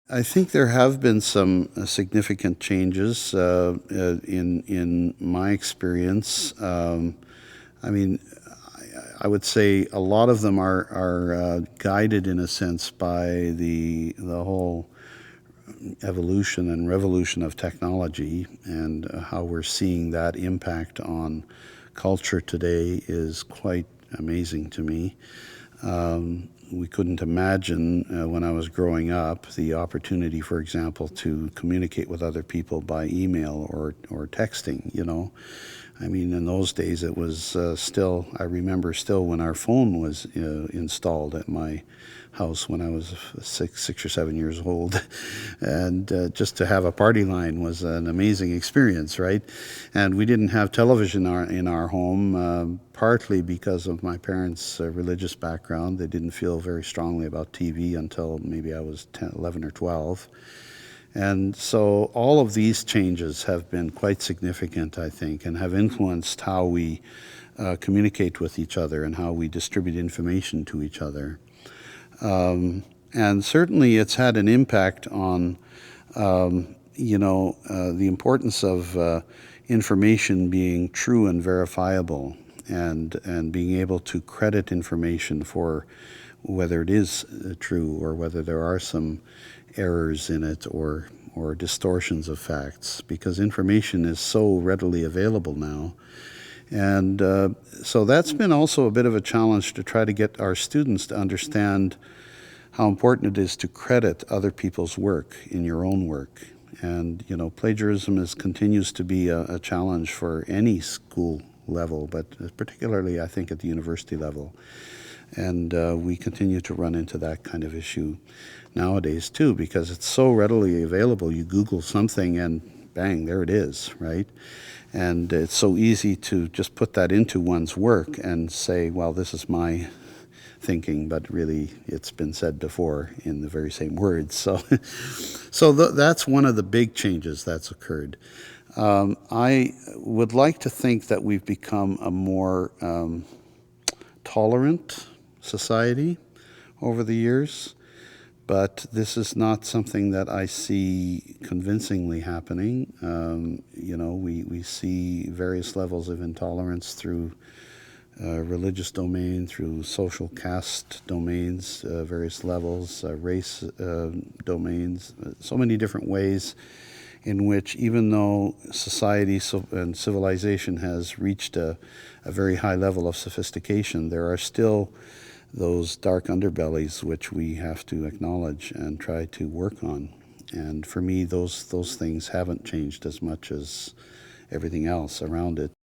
I think there have been some significant changes in my experience. I mean, I would say a lot of them are guided in a sense by the whole evolution and revolution of technology, and how we're seeing that impact on culture today is quite amazing to me. We couldn't imagine when I was growing up the opportunity, for example, to communicate with other people by email or texting, you know. I mean, in those days, it was still, I remember still when our phone was installed at my house when I was 6 or 7 years old. And just to have a party line was an amazing experience, right? And we didn't have television in our home, partly because of my parents' religious background. They didn't feel very strongly about TV until maybe I was 10, 11 or 12. And so all of these changes have been quite significant, I think, and have influenced how we communicate with each other and how we distribute information to each other. And certainly it's had an impact on, the importance of information being true and verifiable, and being able to credit information for whether it is true or whether there are some errors in it or distortions of facts, because information is so readily available now. And so that's been also a bit of a challenge to try to get our students to understand how important it is to credit other people's work in your own work. And, you know, plagiarism continues to be a challenge for any school level, but particularly, I think, at the university level. And we continue to run into that kind of issue nowadays, too, because it's so readily available. You Google something and bang, there it is, right? And it's so easy to just put that into one's work and say, well, this is my thinking, but really it's been said before in the very same words. So, that's one of the big changes that's occurred. I would like to think that we've become a more tolerant society over the years, but this is not something that I see convincingly happening. We see various levels of intolerance through religious domain, through social caste domains, various levels, race domains, so many different ways in which, even though society and civilization has reached a very high level of sophistication, there are still those dark underbellies which we have to acknowledge and try to work on. And for me, those things haven't changed as much as everything else around it.